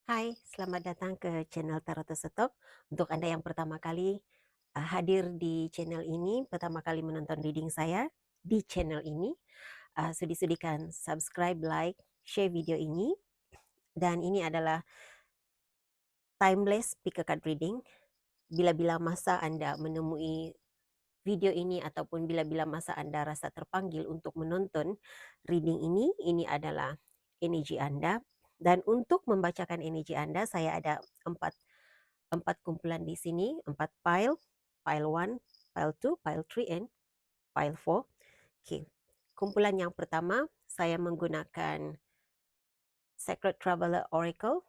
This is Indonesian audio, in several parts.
Hai, selamat datang ke channel Tarot Setok. Untuk Anda yang pertama kali hadir di channel ini, pertama kali menonton reading saya di channel ini, sudi-sudikan subscribe, like, share video ini. Dan ini adalah timeless pick a card reading. Bila-bila masa Anda menemui video ini ataupun bila-bila masa Anda rasa terpanggil untuk menonton reading ini adalah energi Anda. Dan untuk membacakan energi Anda, saya ada empat empat kumpulan di sini, empat pile, pile 1, pile 2, pile 3, and pile 4. Okay. Kumpulan yang pertama, saya menggunakan Sacred Traveler Oracle.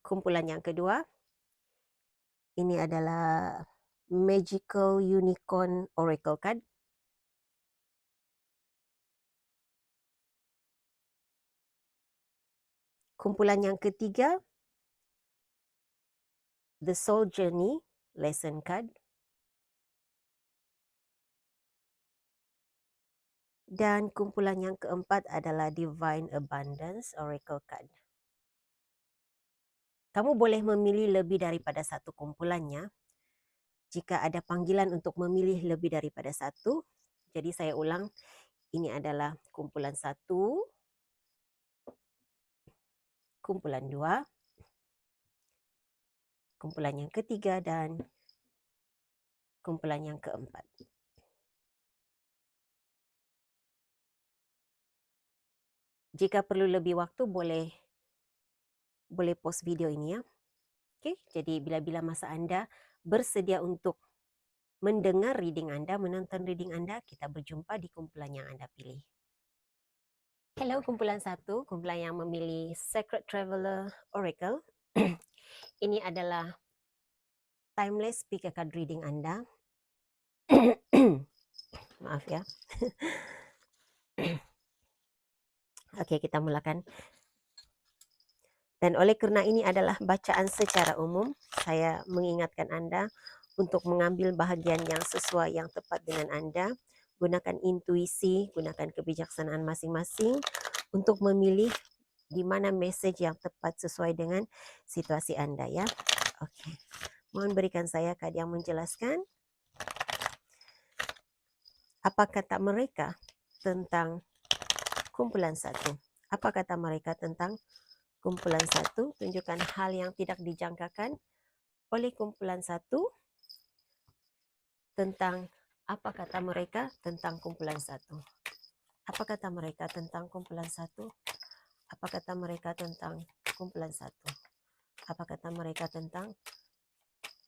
Kumpulan yang kedua, ini adalah Magical Unicorn Oracle Card. Kumpulan yang ketiga, The Soul Journey Lesson Card. Dan kumpulan yang keempat adalah Divine Abundance Oracle Card. Kamu boleh memilih lebih daripada satu kumpulannya. Jika ada panggilan untuk memilih lebih daripada satu, jadi saya ulang, ini adalah kumpulan satu, kumpulan dua, kumpulan yang ketiga, dan kumpulan yang keempat. Jika perlu lebih waktu, boleh pause video ini ya. Oke, jadi bila-bila masa Anda bersedia untuk mendengar reading Anda, menonton reading Anda, kita berjumpa di kumpulan yang Anda pilih. Hello kumpulan satu, kumpulan yang memilih Sacred Traveler Oracle. Ini adalah timeless pick a card reading Anda. Maaf ya. Oke, kita mulakan. Dan oleh karena ini adalah bacaan secara umum, saya mengingatkan Anda untuk mengambil bahagian yang sesuai, yang tepat dengan Anda. Gunakan intuisi, gunakan kebijaksanaan masing-masing untuk memilih di mana message yang tepat sesuai dengan situasi Anda ya. Oke. Mohon berikan saya kad yang menjelaskan apa kata mereka tentang kumpulan satu. Apa kata mereka tentang kumpulan satu? Tunjukkan hal yang tidak dijangkakan oleh kumpulan satu tentang apa kata mereka tentang kumpulan satu. Apa kata mereka tentang kumpulan satu? Apa kata mereka tentang kumpulan satu? Apa kata mereka tentang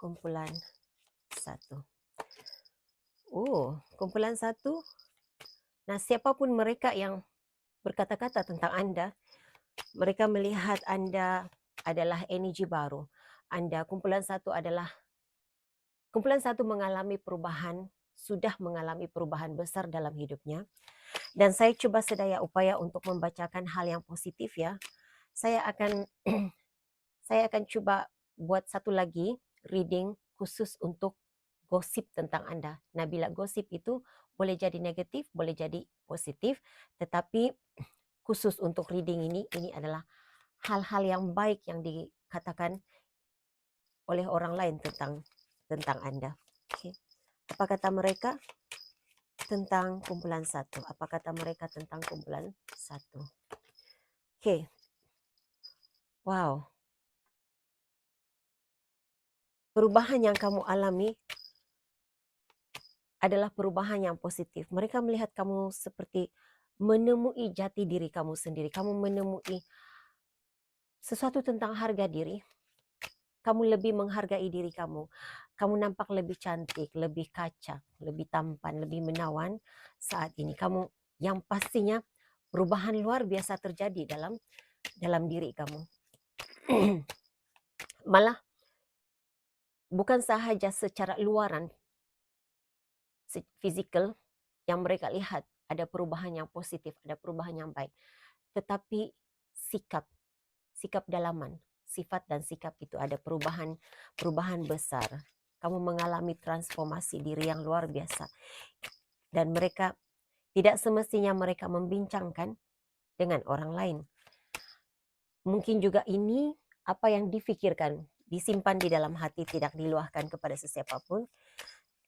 kumpulan satu? Kumpulan satu. Nah, siapapun mereka yang berkata-kata tentang Anda, mereka melihat Anda adalah energi baru. Anda kumpulan satu mengalami perubahan, sudah mengalami perubahan besar dalam hidupnya. Dan saya coba sedaya upaya untuk membacakan hal yang positif ya. Saya akan saya akan coba buat satu lagi reading khusus untuk gosip tentang Anda. Nah, bila gosip itu boleh jadi negatif, boleh jadi positif, tetapi khusus untuk reading ini adalah hal-hal yang baik yang dikatakan oleh orang lain tentang Anda. Okay. Apa kata mereka tentang kumpulan satu? Apa kata mereka tentang kumpulan satu? Oke. Wow. Perubahan yang kamu alami adalah perubahan yang positif. Mereka melihat kamu seperti menemui jati diri kamu sendiri. Kamu menemui sesuatu tentang harga diri. Kamu lebih menghargai diri kamu. Kamu nampak lebih cantik, lebih kacak, lebih tampan, lebih menawan saat ini. Kamu yang pastinya perubahan luar biasa terjadi dalam diri kamu. Malah bukan sahaja secara luaran, physical, yang mereka lihat ada perubahan yang positif, ada perubahan yang baik. Tetapi sikap dalaman, sifat dan sikap itu ada perubahan besar. Kamu mengalami transformasi diri yang luar biasa. Dan mereka tidak semestinya mereka membincangkan dengan orang lain. Mungkin juga ini apa yang difikirkan, disimpan di dalam hati, tidak diluahkan kepada sesiapapun,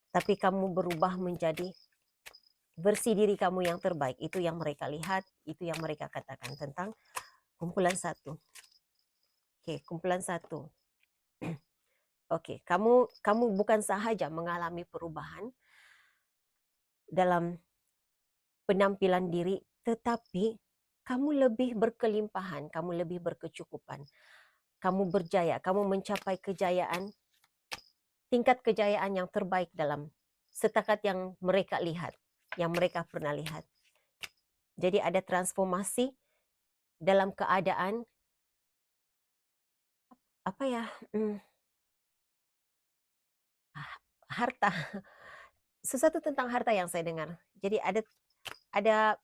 tapi kamu berubah menjadi versi diri kamu yang terbaik. Itu yang mereka lihat, itu yang mereka katakan tentang kumpulan satu. Oke, kumpulan satu. Oke, kamu bukan sahaja mengalami perubahan dalam penampilan diri, tetapi kamu lebih berkelimpahan, kamu lebih berkecukupan. Kamu berjaya, kamu mencapai kejayaan, tingkat kejayaan yang terbaik dalam setakat yang mereka lihat, yang mereka pernah lihat. Jadi ada transformasi dalam keadaan apa ya? Harta. Sesuatu tentang harta yang saya dengar. Jadi ada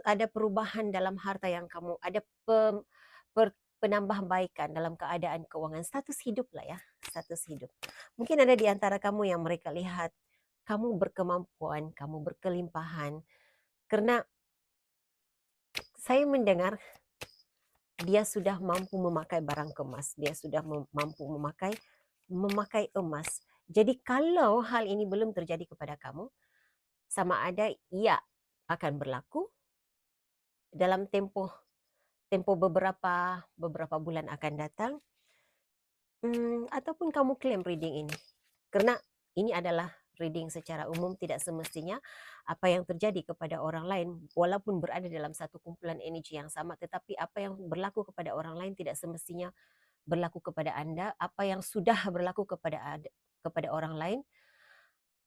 ada perubahan dalam harta yang kamu ada penambahbaikan dalam keadaan keuangan, status hidup lah ya, status hidup. Mungkin ada di antara kamu yang mereka lihat kamu berkemampuan, kamu berkelimpahan, karena saya mendengar dia sudah mampu memakai barang kemas, dia sudah mampu memakai emas. Jadi kalau hal ini belum terjadi kepada kamu, sama ada ia akan berlaku dalam tempo beberapa bulan akan datang, ataupun kamu klaim reading ini. Karena ini adalah reading secara umum, tidak semestinya apa yang terjadi kepada orang lain, walaupun berada dalam satu kumpulan energi yang sama, tetapi apa yang berlaku kepada orang lain tidak semestinya berlaku kepada Anda. Apa yang sudah berlaku kepada orang lain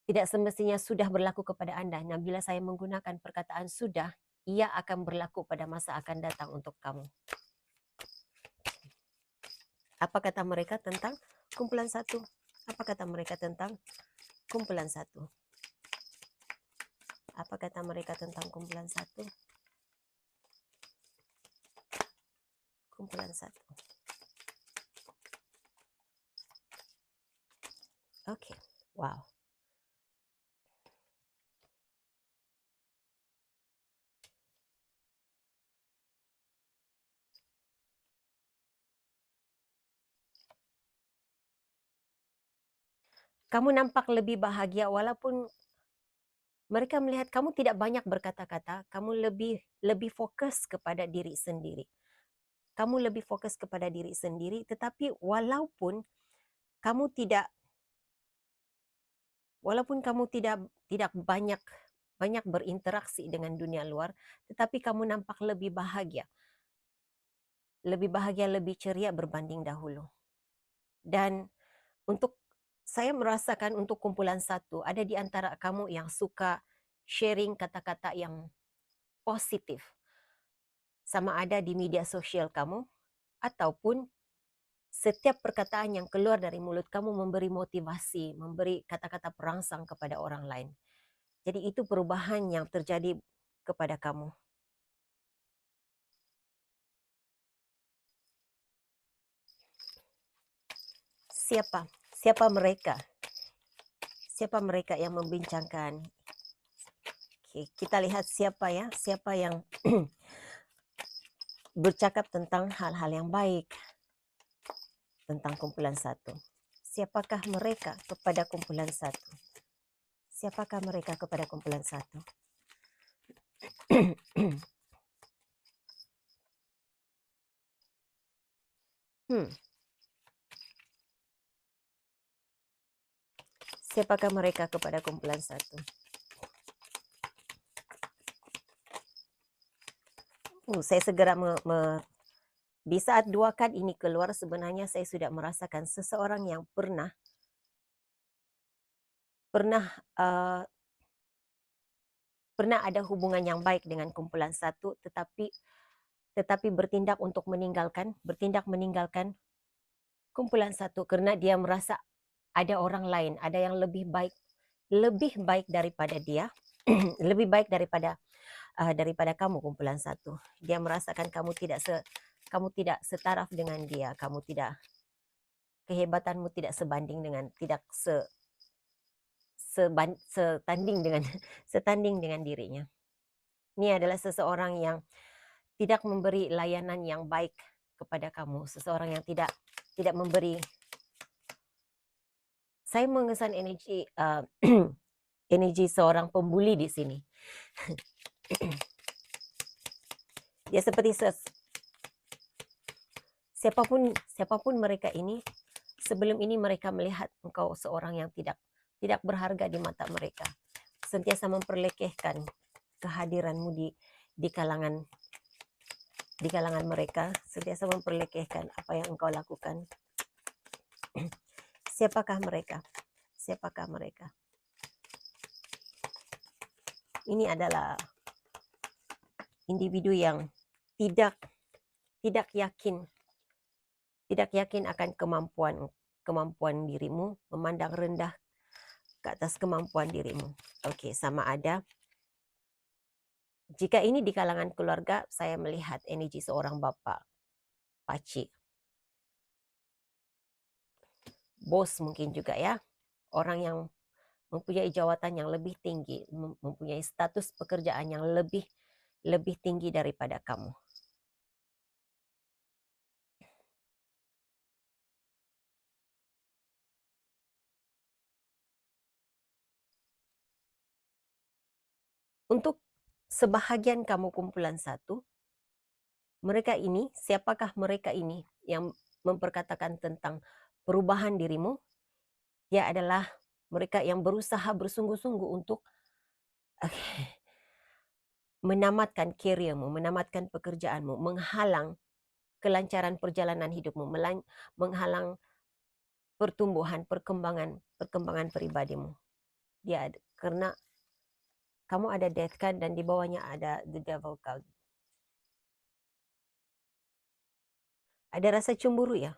tidak semestinya sudah berlaku kepada Anda. Nah, bila saya menggunakan perkataan sudah, ia akan berlaku pada masa akan datang untuk kamu. Apa kata mereka tentang kumpulan satu? Apa kata mereka tentang kumpulan satu? Apa kata mereka tentang kumpulan satu? Kumpulan satu. Oke, wow. Kamu nampak lebih bahagia walaupun mereka melihat kamu tidak banyak berkata-kata, kamu lebih fokus kepada diri sendiri. Kamu lebih fokus kepada diri sendiri, tetapi walaupun kamu tidak tidak banyak berinteraksi dengan dunia luar, tetapi kamu nampak lebih bahagia, lebih ceria berbanding dahulu. Dan untuk saya merasakan untuk kumpulan satu, ada di antara kamu yang suka sharing kata-kata yang positif, sama ada di media sosial kamu, ataupun setiap perkataan yang keluar dari mulut kamu memberi motivasi, memberi kata-kata perangsang kepada orang lain. Jadi itu perubahan yang terjadi kepada kamu. Siapa mereka? Siapa mereka yang membincangkan? Oke, kita lihat siapa yang bercakap tentang hal-hal yang baik tentang kumpulan satu. Siapakah mereka kepada kumpulan satu? Siapakah mereka kepada kumpulan satu? Siapakah mereka kepada kumpulan satu? Saya segera di saat dua kad ini keluar, sebenarnya saya sudah merasakan seseorang yang pernah ada hubungan yang baik dengan kumpulan satu, tetapi bertindak meninggalkan kumpulan satu karena dia merasa ada orang lain, ada yang lebih baik daripada dia, lebih baik daripada kamu kumpulan satu. Dia merasakan kamu tidak setaraf dengan dia, kehebatanmu tidak sebanding dengan setanding dengan dirinya. Ini adalah seseorang yang tidak memberi layanan yang baik kepada kamu, seseorang yang tidak memberi. Saya mengesan energi energi seorang pembuli di sini. Dia seperti siapapun mereka ini, sebelum ini mereka melihat engkau seorang yang tidak berharga di mata mereka. Sentiasa memperlekehkan kehadiranmu di kalangan mereka, sentiasa memperlekehkan apa yang engkau lakukan. Siapakah mereka? Siapakah mereka? Ini adalah individu yang tidak yakin akan kemampuan dirimu, memandang rendah ke atas kemampuan dirimu. Oke, sama ada. Jika ini di kalangan keluarga, saya melihat energi seorang bapak, pakcik, bos mungkin juga ya, orang yang mempunyai jawatan yang lebih tinggi, mempunyai status pekerjaan yang lebih tinggi daripada kamu. Untuk sebahagian kamu kumpulan satu, mereka ini, siapakah mereka ini yang memperkatakan tentang perubahan dirimu? Dia adalah mereka yang berusaha bersungguh-sungguh untuk menamatkan karirmu, menamatkan pekerjaanmu, menghalang kelancaran perjalanan hidupmu, menghalang pertumbuhan, perkembangan pribadimu. Dia karena kamu ada death card dan di bawahnya ada the devil card. Ada rasa cemburu ya?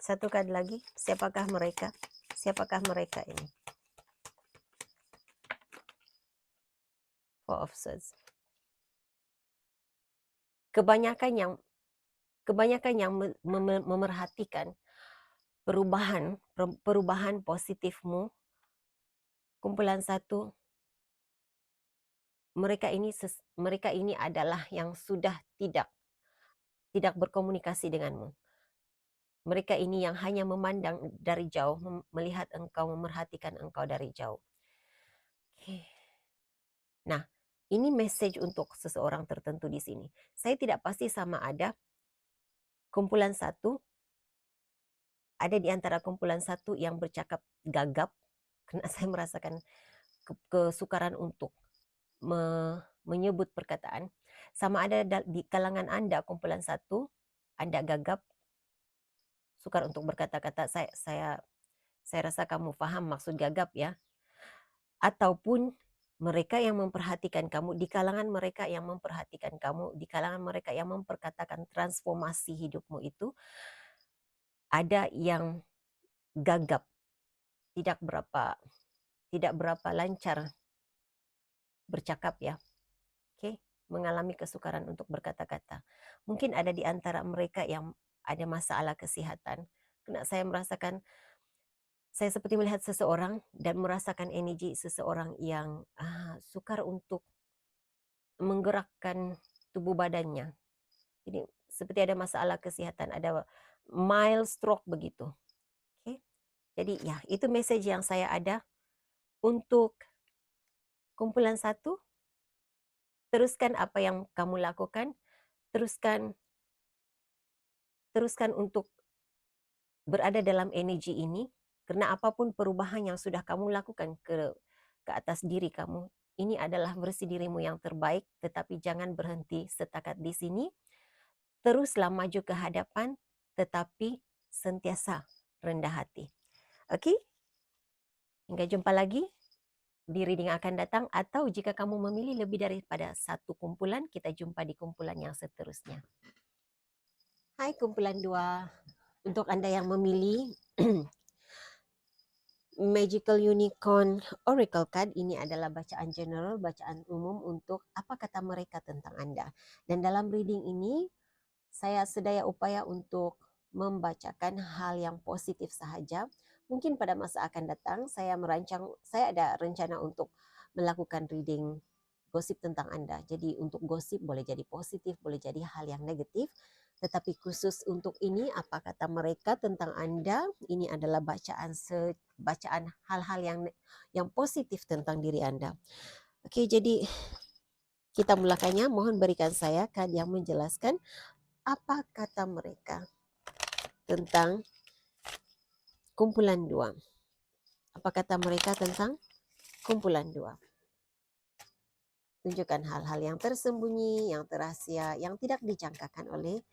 Satu kali lagi, siapakah mereka? Siapakah mereka ini? Four of Swords. Kebanyakan yang memerhatikan perubahan positifmu, kumpulan satu, mereka ini adalah yang sudah tidak berkomunikasi denganmu. Mereka ini yang hanya memandang dari jauh, melihat engkau, memerhatikan engkau dari jauh. Okay. Nah, ini message untuk seseorang tertentu di sini. Saya tidak pasti sama ada kumpulan satu, ada di antara kumpulan satu yang bercakap gagap, karena saya merasakan kesukaran untuk menyebut perkataan. Sama ada di kalangan Anda kumpulan satu, Anda gagap, sukar untuk berkata-kata. Saya rasa kamu paham maksud gagap ya. Ataupun mereka yang memperhatikan kamu, di kalangan mereka yang memperhatikan kamu, di kalangan mereka yang memperkatakan transformasi hidupmu itu, ada yang gagap, tidak berapa lancar bercakap ya. Oke, mengalami kesukaran untuk berkata-kata. Mungkin ada di antara mereka yang ada masalah kesehatan. Karena saya seperti melihat seseorang dan merasakan energi seseorang yang sukar untuk menggerakkan tubuh badannya. Jadi seperti ada masalah kesehatan, ada mild stroke begitu. Oke. Jadi ya, itu message yang saya ada untuk kumpulan satu. Teruskan apa yang kamu lakukan, teruskan untuk berada dalam energi ini, karena apapun perubahan yang sudah kamu lakukan ke atas diri kamu, ini adalah versi dirimu yang terbaik, tetapi jangan berhenti setakat di sini. Teruslah maju ke hadapan, tetapi sentiasa rendah hati. Oke? Hingga jumpa lagi di reading akan datang, atau jika kamu memilih lebih daripada satu kumpulan, kita jumpa di kumpulan yang seterusnya. Hai kumpulan 2, untuk Anda yang memilih Magical Unicorn Oracle Card ini adalah bacaan general, bacaan umum untuk apa kata mereka tentang Anda. Dan dalam reading ini, saya sedaya upaya untuk membacakan hal yang positif sahaja. Mungkin pada masa akan datang, saya ada rencana untuk melakukan reading gosip tentang Anda. Jadi untuk gosip boleh jadi positif, boleh jadi hal yang negatif. Tetapi khusus untuk ini, apa kata mereka tentang Anda? Ini adalah bacaan hal-hal yang positif tentang diri Anda. Oke, jadi kita mulakannya. Mohon berikan saya kad yang menjelaskan apa kata mereka tentang kumpulan dua. Apa kata mereka tentang kumpulan dua? Tunjukkan hal-hal yang tersembunyi, yang rahasia, yang tidak dijangkakan oleh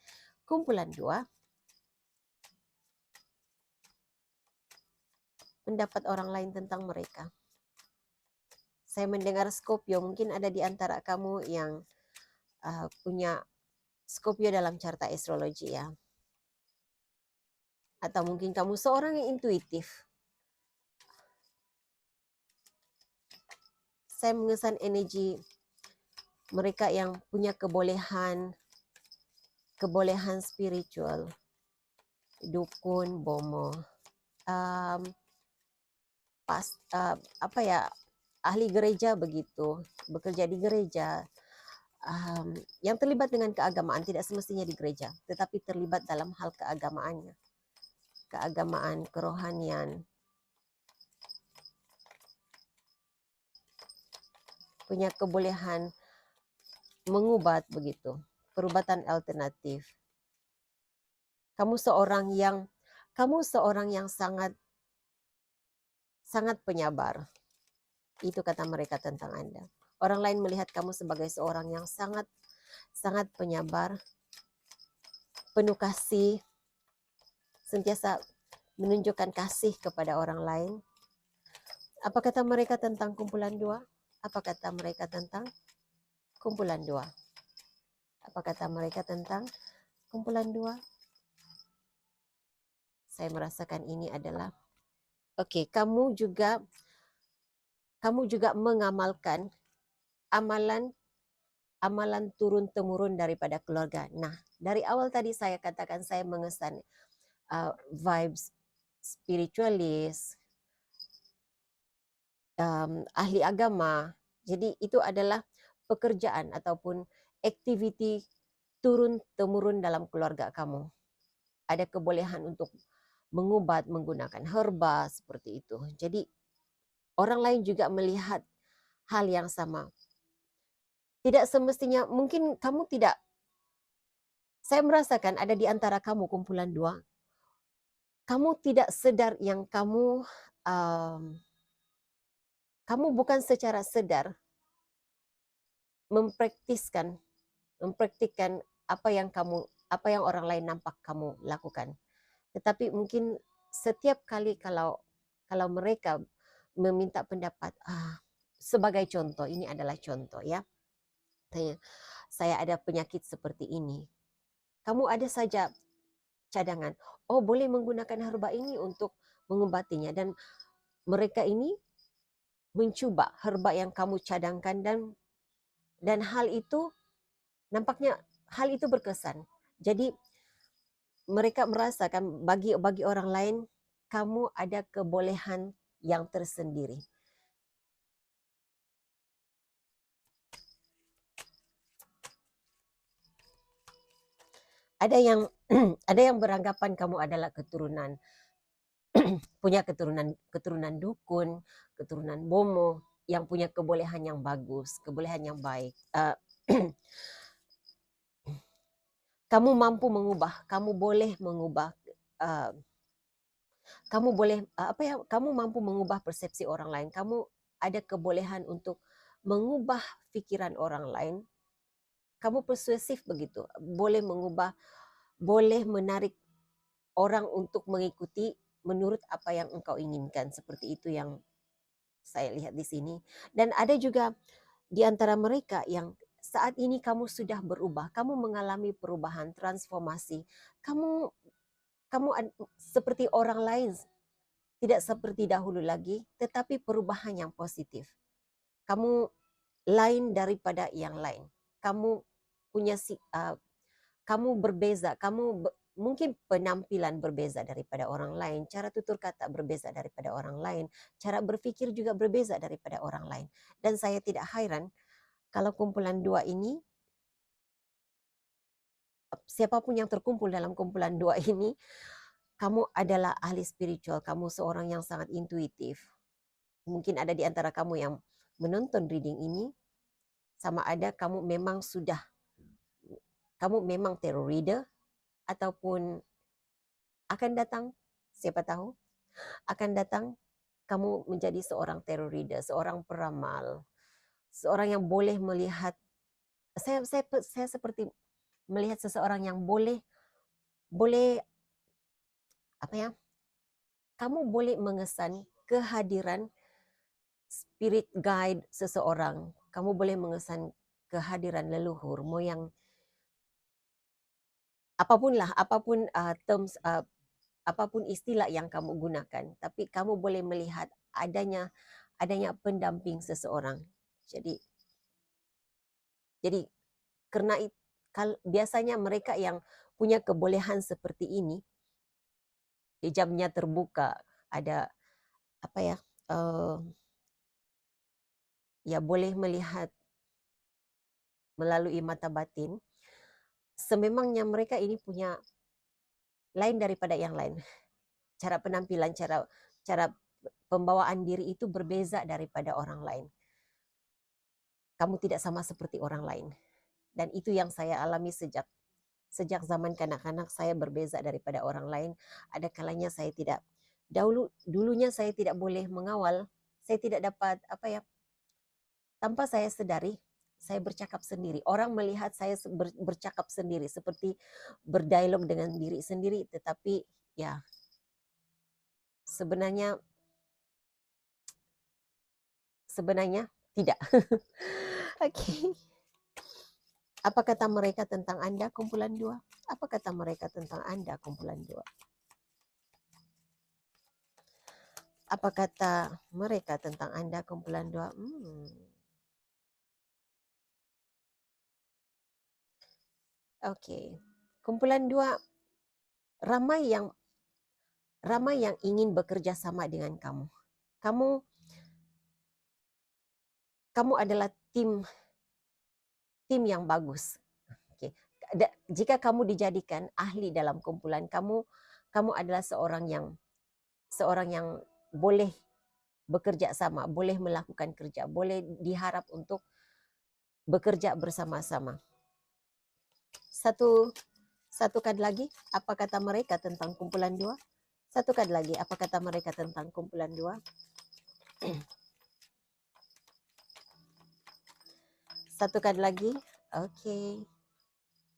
kumpulan dua. Pendapat orang lain tentang mereka. Saya mendengar Scorpio, mungkin ada di antara kamu yang punya Scorpio dalam carta astrologi ya. Atau mungkin kamu seorang yang intuitif. Saya mengesan energi mereka yang punya kebolehan spiritual, dukun, bomo, ahli gereja begitu, bekerja di gereja, yang terlibat dengan keagamaan, tidak semestinya di gereja, tetapi terlibat dalam hal keagamaannya, keagamaan, kerohanian, punya kebolehan mengubat begitu, perubatan alternatif. Kamu seorang yang sangat penyabar. Itu kata mereka tentang Anda. Orang lain melihat kamu sebagai seorang yang sangat penyabar, penuh kasih, sentiasa menunjukkan kasih kepada orang lain. Apa kata mereka tentang kumpulan dua? Apa kata mereka tentang kumpulan dua? Apa kata mereka tentang kumpulan dua? Saya merasakan ini adalah kamu juga mengamalkan amalan turun temurun daripada keluarga. Nah, dari awal tadi saya katakan saya mengesan vibes spiritualis, ahli agama. Jadi itu adalah pekerjaan ataupun activity turun temurun dalam keluarga kamu. Ada kebolehan untuk mengubat menggunakan herba seperti itu. Jadi orang lain juga melihat hal yang sama. Tidak semestinya, mungkin kamu tidak, saya merasakan ada di antara kamu kumpulan dua, kamu tidak sedar yang kamu bukan secara sedar mempraktikkan apa yang orang lain nampak kamu lakukan. Tetapi mungkin setiap kali kalau mereka meminta pendapat, sebagai contoh, ini adalah contoh ya, saya ada penyakit seperti ini, kamu ada saja cadangan, boleh menggunakan herba ini untuk mengobatinya, dan mereka ini mencoba herba yang kamu cadangkan, dan hal itu nampaknya berkesan. Jadi mereka merasakan bagi orang lain kamu ada kebolehan yang tersendiri. Ada yang beranggapan kamu adalah keturunan punya keturunan dukun, keturunan bomo, yang punya kebolehan yang bagus, kebolehan yang baik. Kamu mampu mengubah, kamu boleh mengubah, kamu mampu mengubah persepsi orang lain. Kamu ada kebolehan untuk mengubah pikiran orang lain. Kamu persuasif begitu, boleh mengubah, boleh menarik orang untuk mengikuti menurut apa yang engkau inginkan. Seperti itu yang saya lihat di sini. Dan ada juga di antara mereka yang saat ini kamu sudah berubah, kamu mengalami perubahan, transformasi. Kamu seperti orang lain. tidak seperti dahulu lagi, tetapi perubahan yang positif. Kamu lain daripada yang lain. Kamu punya kamu berbeza, mungkin penampilan berbeza daripada orang lain, cara tutur kata berbeza daripada orang lain, cara berpikir juga berbeza daripada orang lain. Dan saya tidak heran kalau kumpulan dua ini, siapapun yang terkumpul dalam kumpulan dua ini, kamu adalah ahli spiritual, kamu seorang yang sangat intuitif. Mungkin ada di antara kamu yang menonton reading ini, sama ada kamu memang tarot reader, ataupun akan datang, siapa tahu, akan datang kamu menjadi seorang tarot reader, seorang peramal, seorang yang boleh melihat, saya seperti melihat seseorang yang boleh apa ya, kamu boleh mengesan kehadiran spirit guide seseorang, kamu boleh mengesan kehadiran leluhur, moyang, apapun apapun istilah yang kamu gunakan, tapi kamu boleh melihat adanya pendamping seseorang. Jadi karena biasanya mereka yang punya kebolehan seperti ini, hijabnya terbuka, ada apa ya, ya boleh melihat melalui mata batin, sememangnya mereka ini punya lain daripada yang lain. Cara penampilan, cara pembawaan diri itu berbeza daripada orang lain. Kamu tidak sama seperti orang lain. Dan itu yang saya alami sejak zaman kanak-kanak. Saya berbeza daripada orang lain. Ada kalanya saya tidak, dulunya saya tidak boleh mengawal, saya tidak dapat tanpa saya sadari, saya bercakap sendiri. Orang melihat saya bercakap sendiri, seperti berdialog dengan diri sendiri, tetapi ya sebenarnya tidak. Oke. Apa kata mereka tentang Anda, kumpulan dua? Apa kata mereka tentang Anda, kumpulan dua? Apa kata mereka tentang Anda, kumpulan dua? Oke. Kumpulan dua, ramai yang ingin bekerja sama dengan kamu. Kamu adalah tim yang bagus. Oke. Jika kamu dijadikan ahli dalam kumpulan, kamu adalah seorang yang boleh bekerja sama, boleh melakukan kerja, boleh diharap untuk bekerja bersama-sama. Satukan lagi, apa kata mereka tentang kumpulan dua? Satukan lagi, apa kata mereka tentang kumpulan dua? Satukan lagi, oke.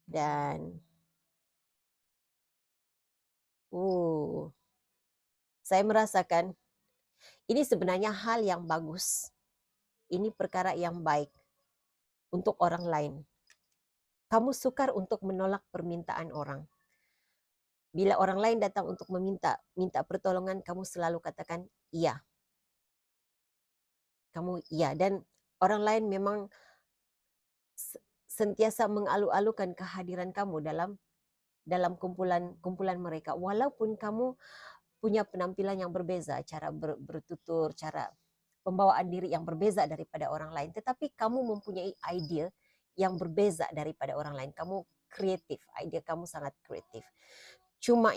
Dan saya merasakan ini sebenarnya hal yang bagus. Ini perkara yang baik untuk orang lain. Kamu sukar untuk menolak permintaan orang. Bila orang lain datang untuk minta pertolongan, kamu selalu katakan iya. Kamu iya, dan orang lain memang sentiasa mengalu-alukan kehadiran kamu dalam kumpulan mereka, walaupun kamu punya penampilan yang berbeza, cara bertutur, cara pembawaan diri yang berbeza daripada orang lain, tetapi kamu mempunyai ide yang berbeza daripada orang lain. Kamu kreatif, ide kamu sangat kreatif. Cuma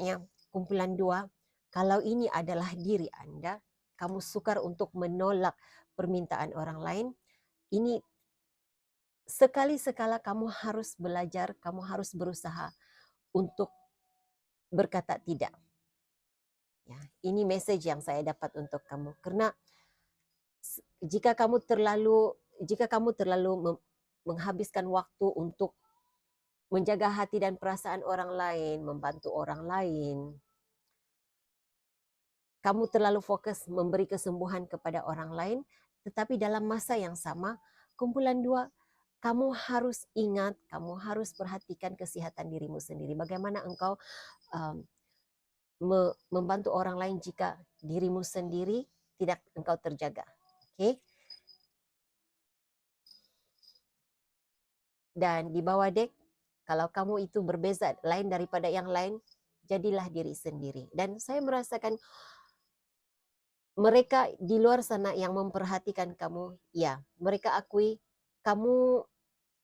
kumpulan dua, kalau ini adalah diri Anda, kamu sukar untuk menolak permintaan orang lain. Ini sekali-sekala kamu harus belajar, kamu harus berusaha untuk berkata tidak. Ya, ini message yang saya dapat untuk kamu. Karena jika kamu terlalu menghabiskan waktu untuk menjaga hati dan perasaan orang lain, membantu orang lain, kamu terlalu fokus memberi kesembuhan kepada orang lain, tetapi dalam masa yang sama, kumpulan dua, kamu harus ingat, kamu harus perhatikan kesehatan dirimu sendiri. Bagaimana engkau membantu orang lain jika dirimu sendiri tidak engkau terjaga. Oke. Dan di bawah dek, kalau kamu itu berbeza lain daripada yang lain, jadilah diri sendiri. Dan saya merasakan mereka di luar sana yang memperhatikan kamu, ya, mereka akui kamu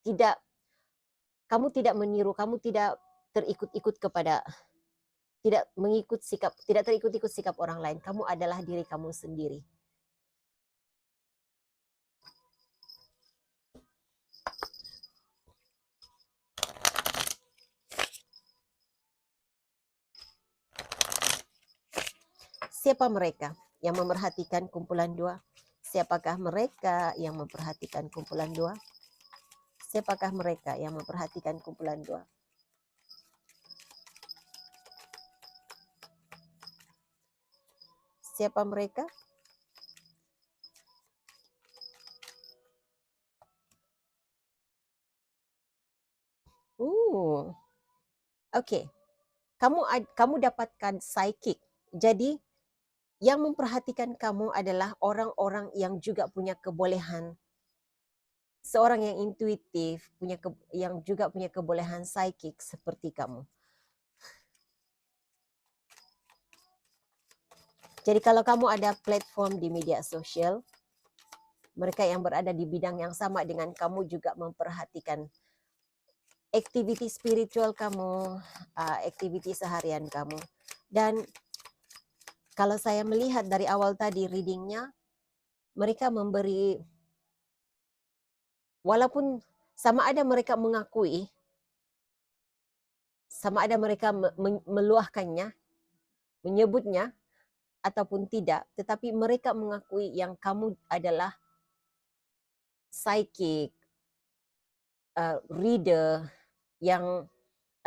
tidak meniru, kamu tidak terikut-ikut kepada, tidak terikut-ikut sikap orang lain. Kamu adalah diri kamu sendiri. Siapa mereka yang memperhatikan kumpulan dua? Siapakah mereka yang memperhatikan kumpulan dua? Siapakah mereka yang memperhatikan kumpulan dua? Siapa mereka? Oke. Kamu dapatkan psychic. Jadi yang memperhatikan kamu adalah orang-orang yang juga punya kebolehan. Seorang yang intuitif, yang juga punya kebolehan psychic seperti kamu. Jadi kalau kamu ada platform di media sosial, mereka yang berada di bidang yang sama dengan kamu juga memperhatikan aktiviti spiritual kamu, aktiviti seharian kamu. Dan kalau saya melihat dari awal tadi readingnya, mereka memberi, walaupun sama ada mereka mengakui, sama ada mereka meluahkannya, menyebutnya, ataupun tidak, tetapi mereka mengakui yang kamu adalah psychic, reader,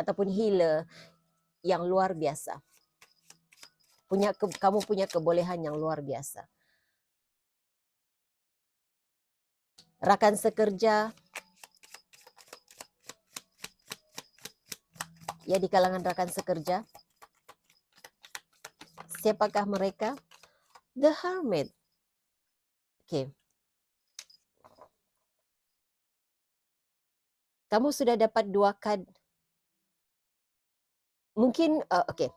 ataupun healer yang luar biasa. Kamu punya kebolehan yang luar biasa. Rakan sekerja, ya, di kalangan rakan sekerja, siapakah mereka? The Hermit. Oke. Kamu sudah dapat 2 kad. Mungkin oke.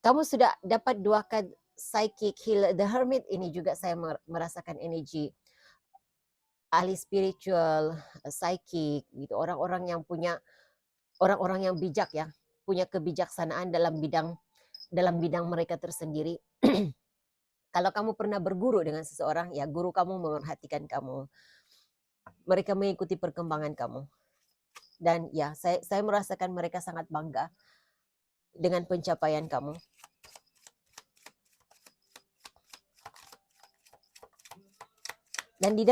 Kamu sudah dapat 2 kad psychic healer. The Hermit ini juga saya merasakan energi ahli spiritual, psychic gitu. Orang-orang yang bijak ya, punya kebijaksanaan dalam bidang mereka tersendiri. Kalau kamu pernah berguru dengan seseorang, ya guru kamu memerhatikan kamu. Mereka mengikuti perkembangan kamu. Dan ya, saya merasakan mereka sangat bangga dengan pencapaian kamu. Dan di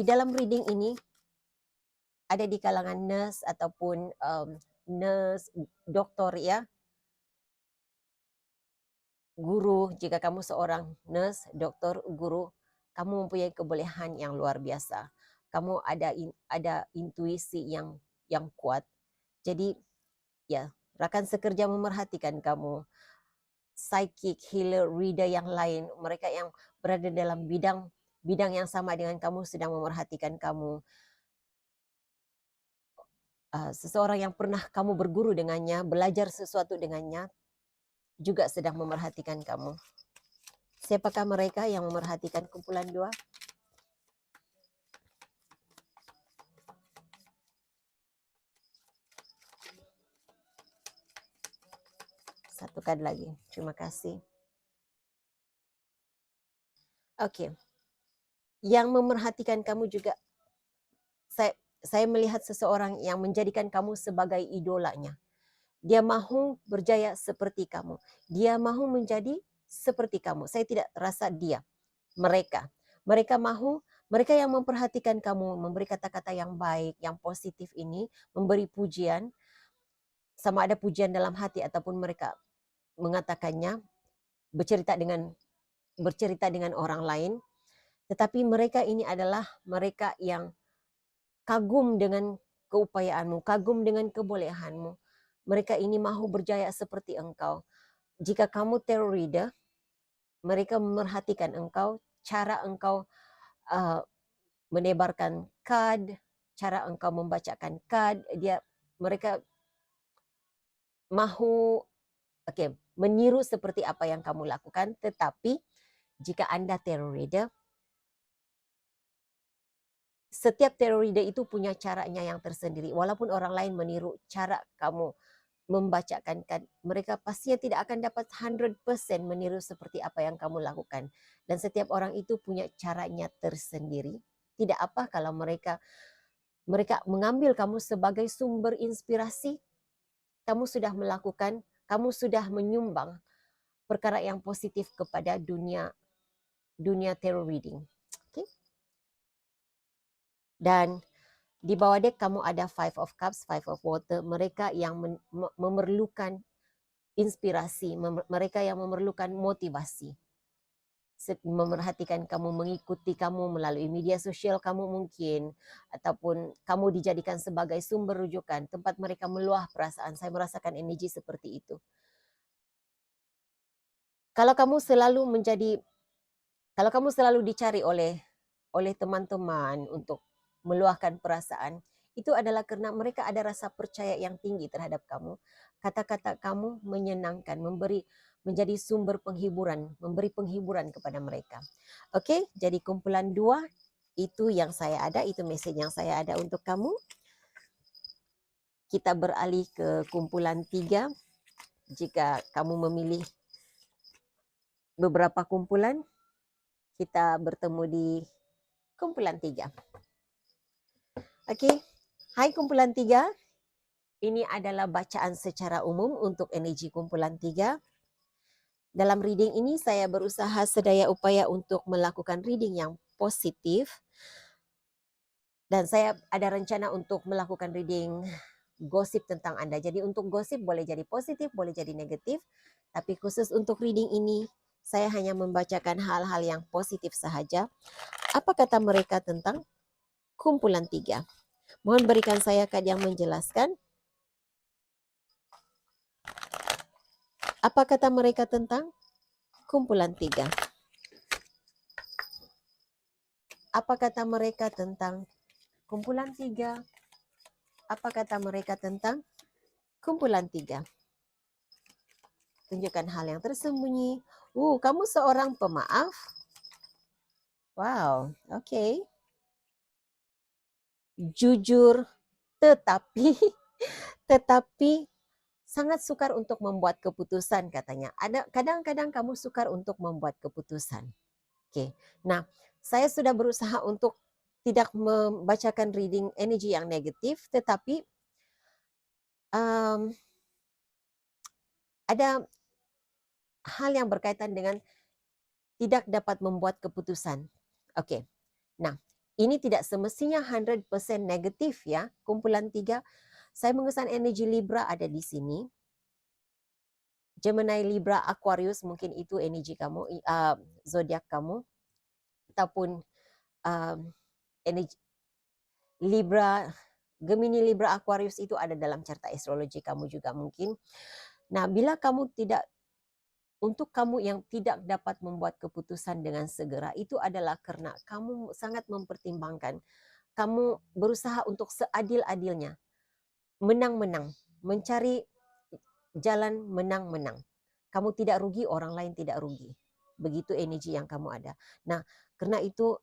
dalam reading ini ada di kalangan nurse ataupun nurse, doktor ya, guru. Jika kamu seorang nurse, doktor, guru, kamu mempunyai kebolehan yang luar biasa. Kamu ada intuisi yang kuat. Jadi ya, rakan sekerja memerhatikan kamu. Psychic, healer, reader yang lain, mereka yang berada dalam bidang yang sama dengan kamu sedang memerhatikan kamu. Seseorang yang pernah kamu berguru dengannya, belajar sesuatu dengannya, juga sedang memerhatikan kamu. Siapakah mereka yang memerhatikan kumpulan dua? Satu kad lagi. Terima kasih. Oke. Yang memerhatikan kamu juga, saya melihat seseorang yang menjadikan kamu sebagai idolanya. Dia mahu berjaya seperti kamu. Dia mahu menjadi seperti kamu. Saya tidak rasa dia. Mereka yang memperhatikan kamu, memberi kata-kata yang baik, yang positif ini, memberi pujian, sama ada pujian dalam hati ataupun mereka mengatakannya, bercerita dengan orang lain. Tetapi mereka ini adalah mereka yang kagum dengan keupayaanmu, kagum dengan kebolehanmu. Mereka ini mahu berjaya seperti engkau. jika kamu tarot reader, mereka memerhatikan engkau, cara engkau menebarkan kad, cara engkau membacakan kad, mereka mahu meniru seperti apa yang kamu lakukan. Tetapi jika Anda tarot reader, setiap tarot reader itu punya caranya yang tersendiri. Walaupun orang lain meniru cara kamu membacakan kad, mereka pastinya tidak akan dapat 100% meniru seperti apa yang kamu lakukan. Dan setiap orang itu punya caranya tersendiri. Tidak apa kalau mereka mengambil kamu sebagai sumber inspirasi. Kamu sudah melakukan, kamu sudah menyumbang perkara yang positif kepada dunia tarot reading. Okay? Dan di bawah deck kamu ada Five of Cups, Five of Water. Mereka yang memerlukan inspirasi, mereka yang memerlukan motivasi. Memerhatikan kamu, mengikuti kamu melalui media sosial kamu mungkin, ataupun kamu dijadikan sebagai sumber rujukan, tempat mereka meluah perasaan. Saya merasakan energi seperti itu. Kalau kamu selalu dicari oleh teman-teman untuk meluahkan perasaan, itu adalah karena mereka ada rasa percaya yang tinggi terhadap kamu. Kata-kata kamu menyenangkan, menjadi sumber penghiburan, memberi penghiburan kepada mereka. Oke, jadi kumpulan 2 itu yang saya ada, itu message yang saya ada untuk kamu. Kita beralih ke kumpulan 3. Jika kamu memilih beberapa kumpulan, kita bertemu di kumpulan 3. Oke, hai kumpulan 3. Ini adalah bacaan secara umum untuk energi kumpulan 3. Dalam reading ini saya berusaha sedaya upaya untuk melakukan reading yang positif. Dan saya ada rencana untuk melakukan reading gosip tentang Anda. Jadi untuk gosip boleh jadi positif, boleh jadi negatif. Tapi khusus untuk reading ini, saya hanya membacakan hal-hal yang positif sahaja. Apa kata mereka tentang kumpulan 3? Mohon berikan saya kad yang menjelaskan. Apa kata mereka tentang kumpulan 3? Apa kata mereka tentang kumpulan 3? Apa kata mereka tentang kumpulan 3? Tunjukkan hal yang tersembunyi. Kamu seorang pemaaf. Wow, oke. Jujur, tetapi sangat sukar untuk membuat keputusan katanya. Kadang-kadang kamu sukar untuk membuat keputusan. Oke. Nah, saya sudah berusaha untuk tidak membacakan reading energi yang negatif, tetapi ada hal yang berkaitan dengan tidak dapat membuat keputusan. Oke. Nah, ini tidak semestinya 100% negatif ya, kumpulan 3. Saya mengesan energi Libra ada di sini. Gemini, Libra, Aquarius mungkin itu energi kamu, zodiak kamu, ataupun energi Libra, Gemini, Libra, Aquarius itu ada dalam carta astrologi kamu juga mungkin. Nah, bila untuk kamu yang tidak dapat membuat keputusan dengan segera, itu adalah karena kamu sangat mempertimbangkan. Kamu berusaha untuk seadil-adilnya, menang-menang, mencari jalan menang-menang. Kamu tidak rugi, orang lain tidak rugi. Begitu energi yang kamu ada. Nah, karena itu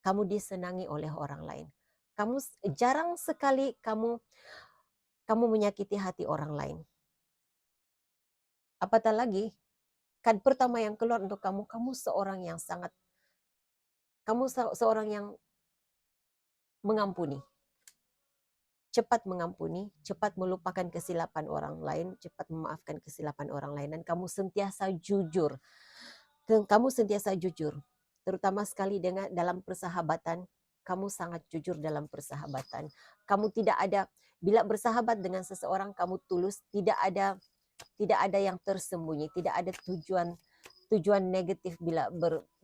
kamu disenangi oleh orang lain. Kamu jarang sekali kamu menyakiti hati orang lain. Apatah lagi, kad pertama yang keluar untuk kamu seorang yang seorang yang mengampuni. Cepat mengampuni, cepat melupakan kesilapan orang lain, cepat memaafkan kesilapan orang lain, dan kamu sentiasa jujur. Kamu sentiasa jujur, terutama sekali dalam persahabatan. Kamu sangat jujur dalam persahabatan. Kamu tidak ada, bila bersahabat dengan seseorang, kamu tulus, tidak ada yang tersembunyi, tidak ada tujuan negatif bila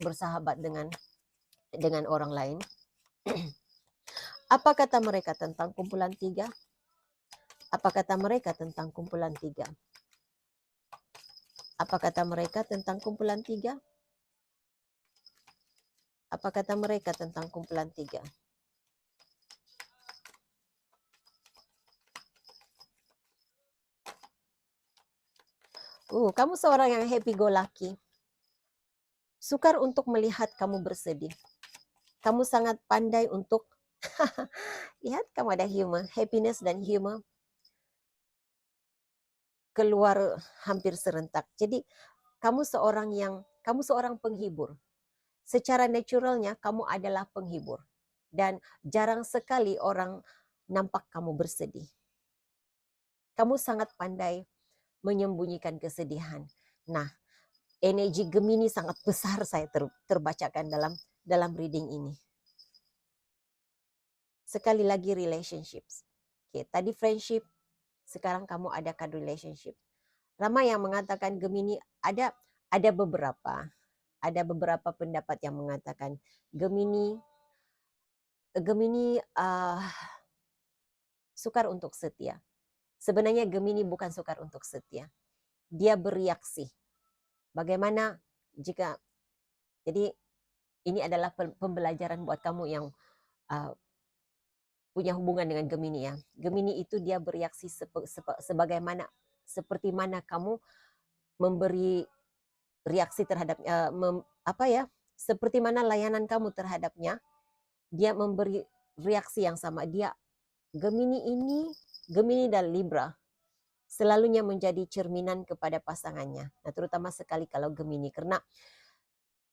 bersahabat dengan orang lain. Apa kata mereka tentang kumpulan 3? Apa kata mereka tentang kumpulan 3? Apa kata mereka tentang kumpulan 3? Apa kata mereka tentang kumpulan 3? Kamu seorang yang happy go lucky. Sukar untuk melihat kamu bersedih. Kamu sangat pandai untuk lihat kamu ada humor, happiness dan humor keluar hampir serentak. Jadi kamu seorang penghibur. Secara naturalnya kamu adalah penghibur. Dan jarang sekali orang nampak kamu bersedih. Kamu sangat pandai menyembunyikan kesedihan. Nah, energi Gemini sangat besar saya terbacakan dalam reading ini. Sekali lagi relationships. Oke, tadi friendship, sekarang kamu adakan relationship. Ramai yang mengatakan Gemini ada beberapa pendapat yang mengatakan Gemini sukar untuk setia. Sebenarnya Gemini bukan sukar untuk setia. Dia bereaksi. Bagaimana jika, jadi ini adalah pembelajaran buat kamu yang punya hubungan dengan Gemini ya. Gemini itu dia bereaksi sebagaimana seperti mana kamu memberi reaksi terhadap seperti mana layanan kamu terhadapnya, dia memberi reaksi yang sama. Gemini dan Libra selalunya menjadi cerminan kepada pasangannya. Nah, terutama sekali kalau Gemini, karena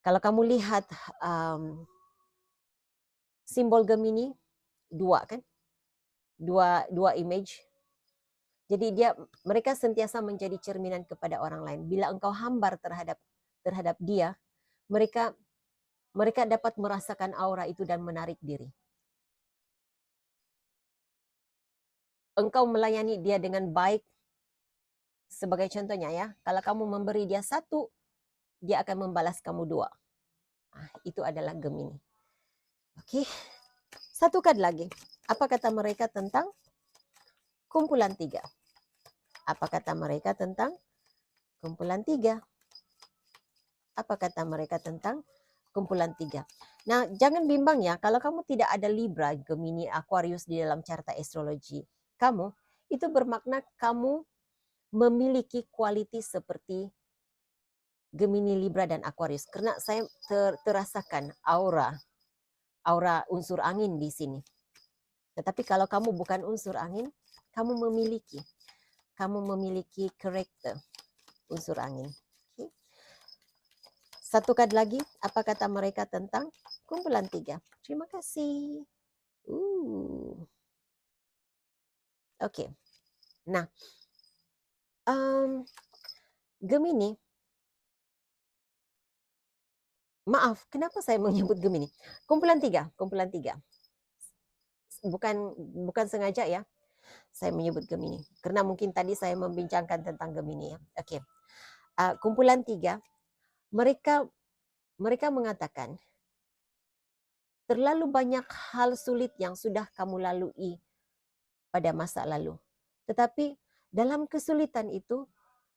kalau kamu lihat simbol Gemini 2 kan? Dua image. Jadi mereka sentiasa menjadi cerminan kepada orang lain. Bila engkau hambar terhadap dia, mereka dapat merasakan aura itu dan menarik diri. Engkau melayani dia dengan baik, sebagai contohnya ya, kalau kamu memberi dia 1, dia akan membalas kamu 2. Itu adalah Gemini. Oke, satukan lagi. Apa kata mereka tentang kumpulan 3? Apa kata mereka tentang kumpulan 3? Apa kata mereka tentang kumpulan 3? Nah, jangan bimbang ya, kalau kamu tidak ada Libra, Gemini, Aquarius di dalam carta astrologi kamu, itu bermakna kamu memiliki kualitas seperti Gemini, Libra, dan Aquarius. Karena saya terasakan aura unsur angin di sini. Tetapi kalau kamu bukan unsur angin, kamu memiliki karakter unsur angin. Okay. Satukan lagi, apa kata mereka tentang kumpulan 3? Terima kasih. Oke. Nah, Gemini, maaf, kenapa saya menyebut Gemini? Kumpulan 3. Bukan sengaja ya, saya menyebut Gemini. Karena mungkin tadi saya membincangkan tentang Gemini ya. Oke. Kumpulan 3, mereka mengatakan terlalu banyak hal sulit yang sudah kamu lalui pada masa lalu. Tetapi dalam kesulitan itu,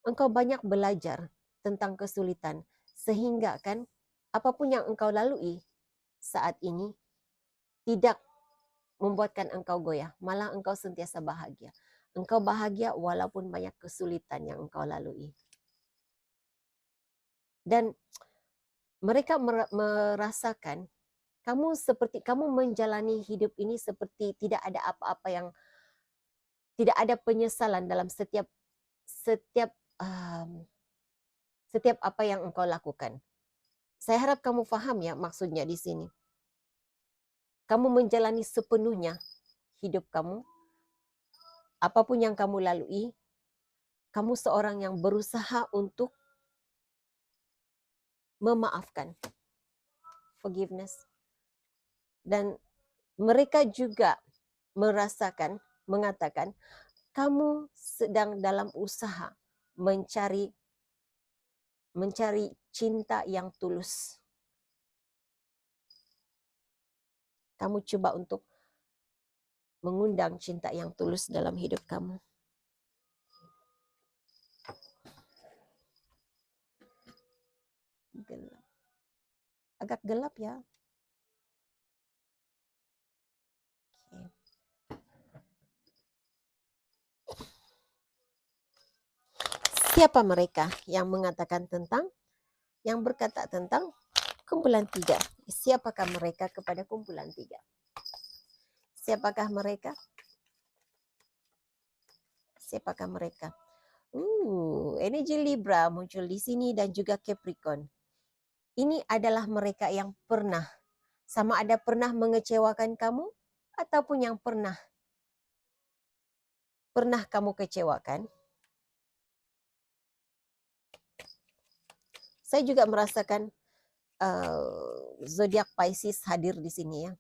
engkau banyak belajar tentang kesulitan. Sehingga kan, apapun yang engkau lalui saat ini tidak membuatkan engkau goyah. Malah engkau sentiasa bahagia. Engkau bahagia walaupun banyak kesulitan yang engkau lalui. Dan mereka merasakan kamu menjalani hidup ini seperti tidak ada apa-apa yang, tidak ada penyesalan dalam setiap apa yang engkau lakukan. Saya harap kamu paham ya maksudnya di sini. Kamu menjalani sepenuhnya hidup kamu, apapun yang kamu lalui, kamu seorang yang berusaha untuk memaafkan, forgiveness. Dan mereka juga mengatakan, kamu sedang dalam usaha mencari cinta yang tulus. Kamu coba untuk mengundang cinta yang tulus dalam hidup kamu. agak gelap ya. Oke. Siapa mereka yang mengatakan tentang, yang berkata tentang kumpulan 3? Siapakah mereka kepada kumpulan 3? Siapakah mereka? Siapakah mereka? Energi Libra muncul di sini dan juga Capricorn. Ini adalah mereka yang pernah, sama ada pernah mengecewakan kamu ataupun yang pernah kamu kecewakan. Saya juga merasakan zodiak Pisces hadir di sini ya.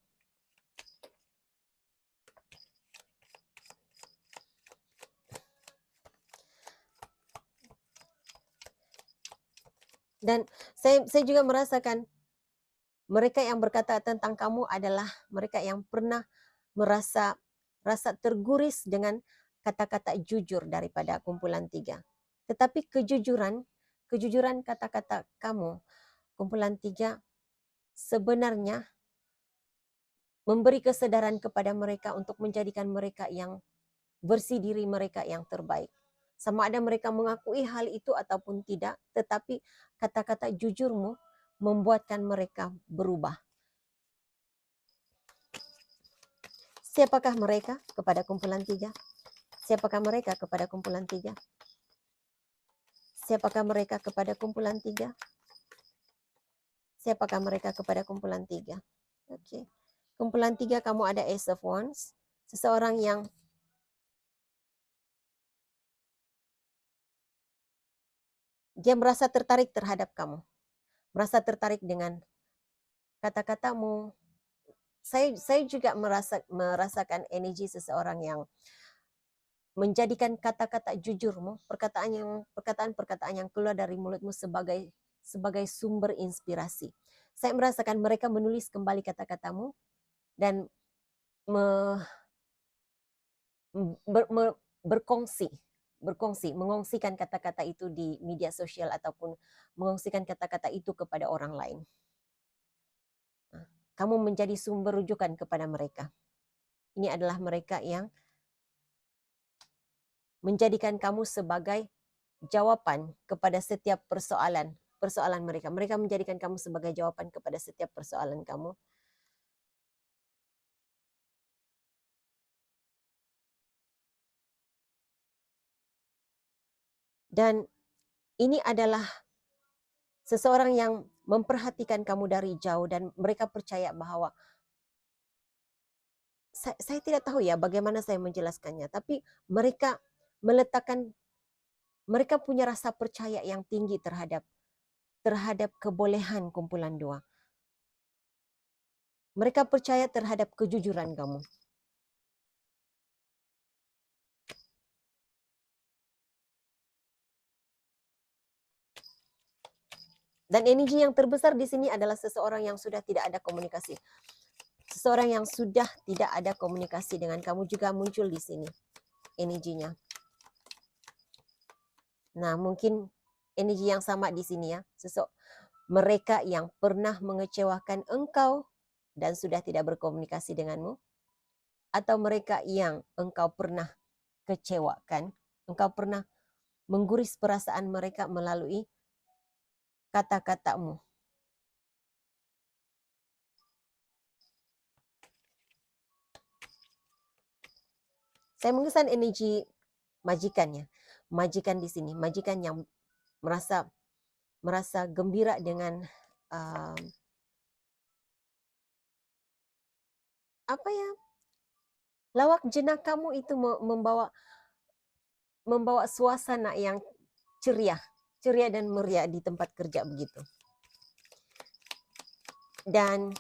Dan saya juga merasakan mereka yang berkata tentang kamu adalah mereka yang pernah merasa terguris dengan kata-kata jujur daripada kumpulan 3. Tetapi kejujuran kata-kata kamu, kumpulan 3, sebenarnya memberi kesadaran kepada mereka untuk menjadikan mereka yang bersih diri mereka yang terbaik. Sama ada mereka mengakui hal itu ataupun tidak, tetapi kata-kata jujurmu membuatkan mereka berubah. Siapakah mereka kepada kumpulan 3? Siapakah mereka kepada kumpulan 3? Siapakah mereka kepada kumpulan 3? Siapakah mereka kepada kumpulan 3? Oke. Kumpulan 3 kamu ada Ace of Wands. Seseorang yang dia merasa tertarik terhadap kamu. Merasa tertarik dengan kata-katamu. Saya juga merasakan energi seseorang yang menjadikan kata-kata jujurmu, perkataan-perkataan yang keluar dari mulutmu sebagai sumber inspirasi. Saya merasakan mereka menulis kembali kata-katamu dan mengongsikan kata-kata itu di media sosial ataupun mengongsikan kata-kata itu kepada orang lain. Kamu menjadi sumber rujukan kepada mereka. Ini adalah mereka yang menjadikan kamu sebagai jawaban kepada setiap persoalan mereka. Mereka menjadikan kamu sebagai jawaban kepada setiap persoalan kamu. Dan ini adalah seseorang yang memperhatikan kamu dari jauh dan mereka percaya bahwa saya tidak tahu ya bagaimana saya menjelaskannya, tapi mereka punya rasa percaya yang tinggi terhadap kebolehan kumpulan 2. Mereka percaya terhadap kejujuran kamu. Dan energi yang terbesar di sini adalah seseorang yang sudah tidak ada komunikasi. Seseorang yang sudah tidak ada komunikasi dengan kamu juga muncul di sini energinya. Nah, mungkin energi yang sama di sini ya. Mereka yang pernah mengecewakan engkau dan sudah tidak berkomunikasi denganmu, atau mereka yang engkau pernah kecewakan, engkau pernah mengguris perasaan mereka melalui kata-katamu. Saya mengesan energi majikannya. Majikan di sini, majikan yang merasa gembira dengan apa ya? Lawak jenak kamu itu membawa suasana yang ceria dan meriah di tempat kerja begitu. Dan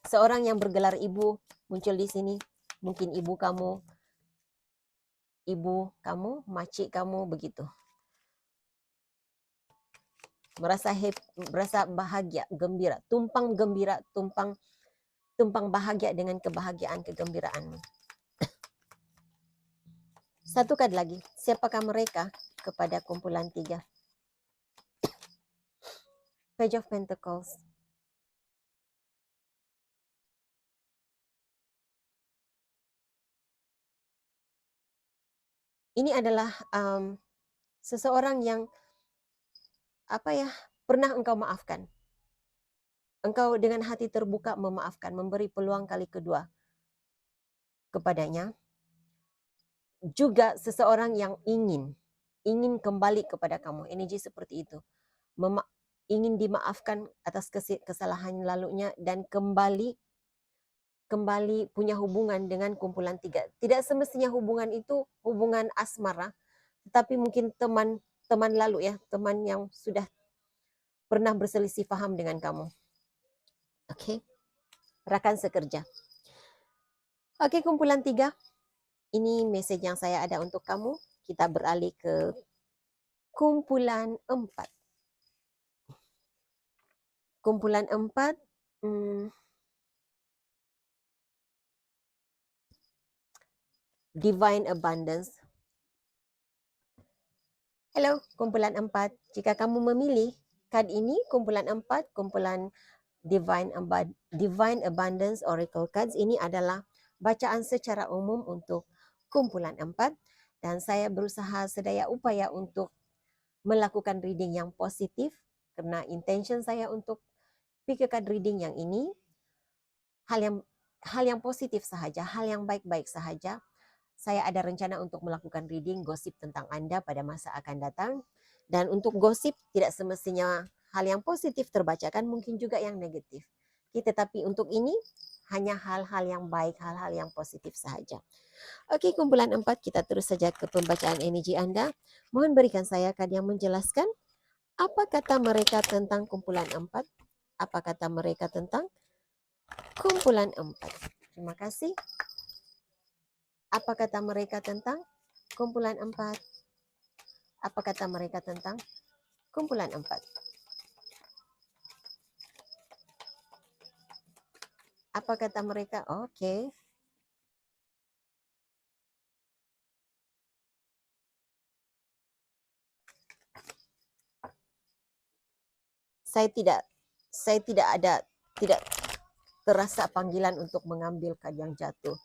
seorang yang bergelar ibu muncul di sini, mungkin ibu kamu, makcik kamu begitu. Merasa bahagia, gembira, tumpang bahagia dengan kebahagiaan, kegembiraanmu. Satu kali lagi, siapakah mereka kepada kumpulan 3? Page of Pentacles. Ini adalah seseorang yang pernah engkau maafkan. Engkau dengan hati terbuka memaafkan, memberi peluang kali kedua kepadanya. Juga seseorang yang ingin kembali kepada kamu. Energi seperti itu. Ingin dimaafkan atas kesalahan lalunya dan kembali punya hubungan dengan kumpulan 3. Tidak semestinya hubungan itu hubungan asmara, tetapi mungkin teman lalu ya, teman yang sudah pernah berselisih paham dengan kamu. Oke. Rekan sekerja. Oke, kumpulan 3. Ini message yang saya ada untuk kamu. Kita beralih ke kumpulan 4. Kumpulan 4, Divine Abundance. Hello, kumpulan 4. Jika kamu memilih kad ini, kumpulan 4, kumpulan Divine Abundance Oracle Cards, ini adalah bacaan secara umum untuk kumpulan 4. Dan saya berusaha sedaya upaya untuk melakukan reading yang positif, karena intention saya untuk pick card reading yang ini, hal yang positif sahaja, hal yang baik-baik sahaja. Saya ada rencana untuk melakukan reading gosip tentang Anda pada masa akan datang. Dan untuk gosip tidak semestinya hal yang positif terbacakan, mungkin juga yang negatif. Tetapi untuk ini hanya hal-hal yang baik, hal-hal yang positif sahaja. Oke, kumpulan 4, kita terus saja ke pembacaan energi Anda. Mohon berikan saya kad yang menjelaskan apa kata mereka tentang kumpulan 4. Apa kata mereka tentang kumpulan 4. Terima kasih. Apa kata mereka tentang kumpulan 4? Apa kata mereka tentang kumpulan 4? Apa kata mereka? Oke. Saya tidak terasa panggilan untuk mengambil kad yang jatuh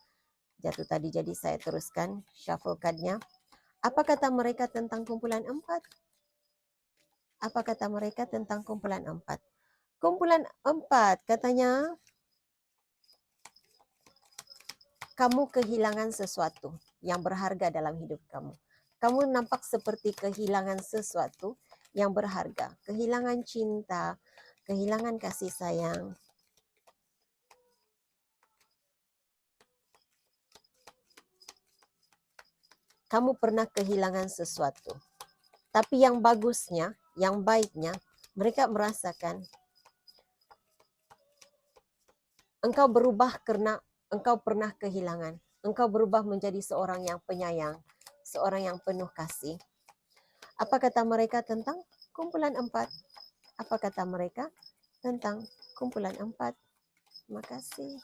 tadi, jadi saya teruskan shuffle cardnya. Apa kata mereka tentang kumpulan 4? Apa kata mereka tentang kumpulan 4? Kumpulan 4 katanya kamu kehilangan sesuatu yang berharga dalam hidup kamu. Kamu nampak seperti kehilangan sesuatu yang berharga. Kehilangan cinta, kehilangan kasih sayang. Kamu pernah kehilangan sesuatu. Tapi yang bagusnya, yang baiknya, mereka merasakan engkau berubah karena engkau pernah kehilangan. Engkau berubah menjadi seorang yang penyayang, seorang yang penuh kasih. Apa kata mereka tentang kumpulan 4? Apa kata mereka tentang kumpulan 4? Terima kasih.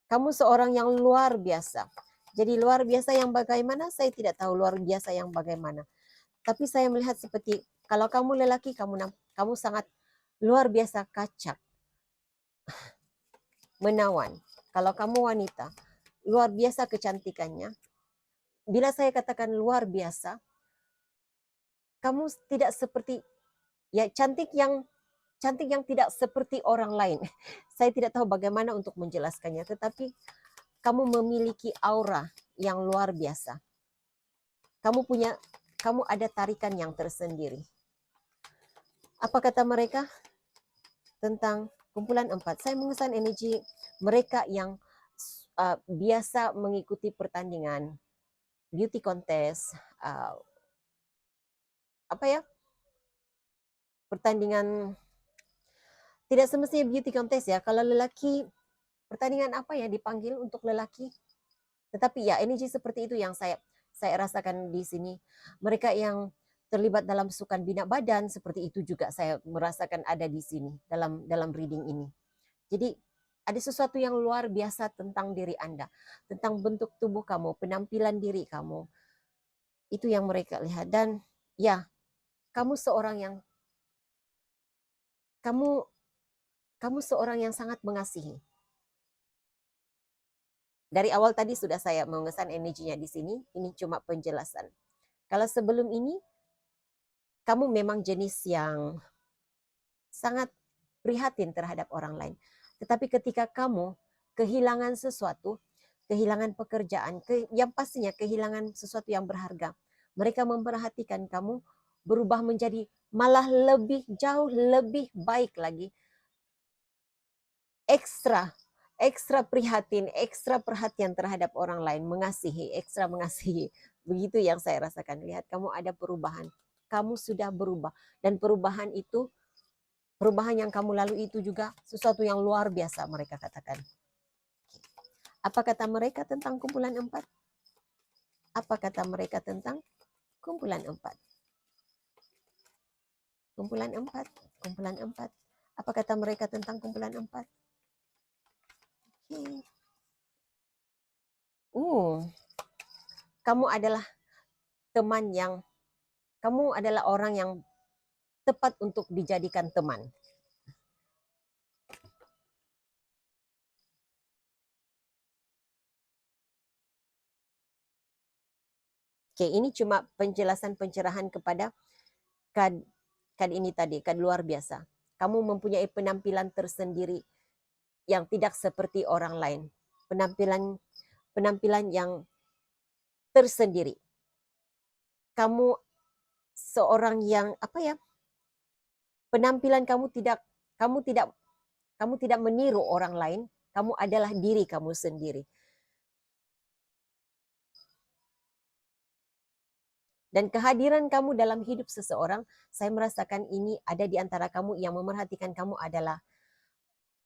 Kamu seorang yang luar biasa. Jadi luar biasa yang bagaimana? Saya tidak tahu luar biasa yang bagaimana. Tapi saya melihat seperti kalau kamu lelaki, kamu sangat luar biasa kacak, menawan. Kalau kamu wanita, luar biasa kecantikannya. Bila saya katakan luar biasa, kamu tidak seperti cantik yang tidak seperti orang lain. Saya tidak tahu bagaimana untuk menjelaskannya, tetapi kamu memiliki aura yang luar biasa. Kamu ada tarikan yang tersendiri. Apa kata mereka tentang kumpulan 4? Saya mengesan energi mereka yang biasa mengikuti pertandingan beauty contest, pertandingan, tidak semestinya beauty contest ya. Kalau lelaki, pertandingan apa ya dipanggil untuk lelaki? Tetapi ya energi seperti itu yang saya rasakan di sini. Mereka yang terlibat dalam sukan bina badan seperti itu juga saya merasakan ada di sini dalam reading ini. Jadi ada sesuatu yang luar biasa tentang diri Anda, tentang bentuk tubuh kamu, penampilan diri kamu. Itu yang mereka lihat. Dan ya, kamu seorang yang kamu seorang yang sangat mengasihi. Dari awal tadi sudah saya mengesan energinya di sini, ini cuma penjelasan. Kalau sebelum ini, kamu memang jenis yang sangat prihatin terhadap orang lain. Tetapi ketika kamu kehilangan sesuatu, kehilangan pekerjaan, yang pastinya kehilangan sesuatu yang berharga, mereka memperhatikan kamu, berubah menjadi malah lebih jauh lebih baik lagi. Ekstra prihatin, ekstra perhatian terhadap orang lain, mengasihi, ekstra mengasihi. Begitu yang saya rasakan. Lihat, kamu ada perubahan. Kamu sudah berubah. Dan perubahan yang kamu lalui itu juga sesuatu yang luar biasa, mereka katakan. Apa kata mereka tentang kumpulan 4? Apa kata mereka tentang kumpulan 4? Kumpulan 4, kumpulan 4. Apa kata mereka tentang kumpulan 4? Kamu adalah kamu adalah orang yang tepat untuk dijadikan teman. Oke, ini cuma penjelasan pencerahan kepada kad ini tadi, kad luar biasa. Kamu mempunyai penampilan tersendiri yang tidak seperti orang lain. Penampilan yang tersendiri. Kamu seorang yang penampilan kamu tidak meniru orang lain, kamu adalah diri kamu sendiri. Dan kehadiran kamu dalam hidup seseorang, saya merasakan ini ada di antara kamu yang memerhatikan kamu adalah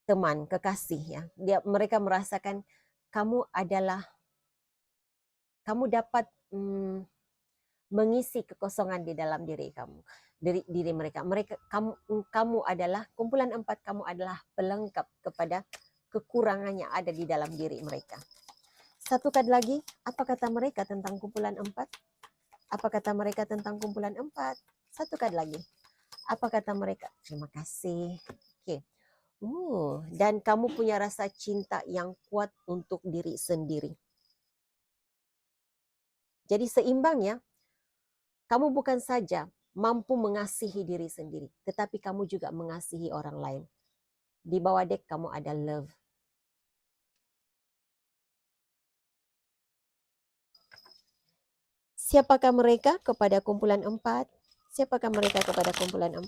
teman, kekasih ya. Mereka merasakan kamu dapat mengisi kekosongan di dalam diri kamu, diri mereka. Kamu adalah kumpulan 4, kamu adalah pelengkap kepada kekurangan yang ada di dalam diri mereka. Satu kali lagi, apa kata mereka tentang kumpulan 4? Apa kata mereka tentang kumpulan 4? Satu kali lagi. Apa kata mereka? Terima kasih. Oke. Dan kamu punya rasa cinta yang kuat untuk diri sendiri. Jadi seimbang ya. Kamu bukan saja mampu mengasihi diri sendiri, tetapi kamu juga mengasihi orang lain. Di bawah dek kamu ada love. Siapakah mereka kepada kumpulan 4? Siapakah mereka kepada kumpulan 4?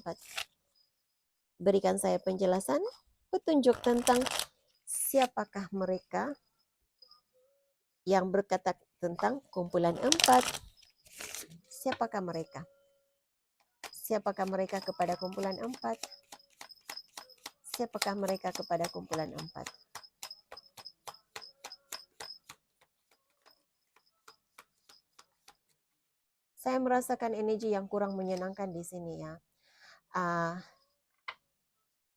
Berikan saya penjelasan, petunjuk tentang siapakah mereka yang berkata tentang kumpulan 4. Siapakah mereka? Siapakah mereka kepada kumpulan 4? Siapakah mereka kepada kumpulan 4? Saya merasakan energi yang kurang menyenangkan di sini ya.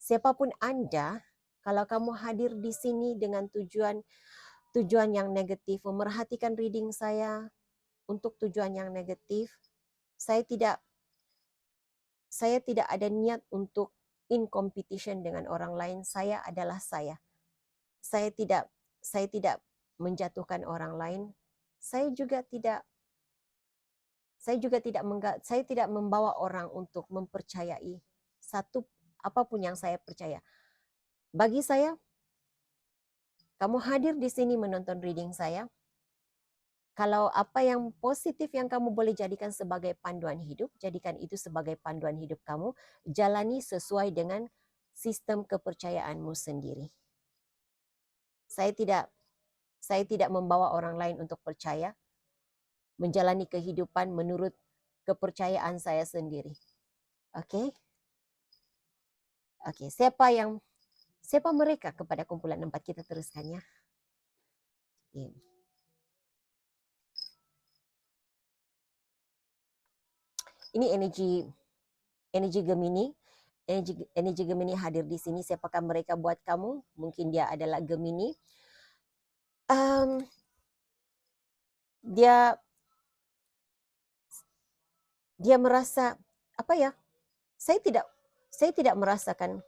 Siapapun Anda, kalau kamu hadir di sini dengan tujuan yang negatif, memerhatikan reading saya untuk tujuan yang negatif, saya tidak ada niat untuk in competition dengan orang lain. Saya adalah saya. Saya tidak menjatuhkan orang lain. Saya tidak membawa orang untuk mempercayai apapun yang saya percaya. Bagi saya, kamu hadir di sini menonton reading saya. Kalau apa yang positif yang kamu boleh jadikan sebagai panduan hidup, jadikan itu sebagai panduan hidup kamu. Jalani sesuai dengan sistem kepercayaanmu sendiri. Saya tidak membawa orang lain untuk percaya, menjalani kehidupan menurut kepercayaan saya sendiri. Oke? Oke, siapa mereka kepada kumpulan 4? Kita teruskan ya. Ini energi Gemini. Energi Gemini hadir di sini. Siapakah mereka buat kamu? Mungkin dia adalah Gemini. Dia merasa saya saya tidak merasakan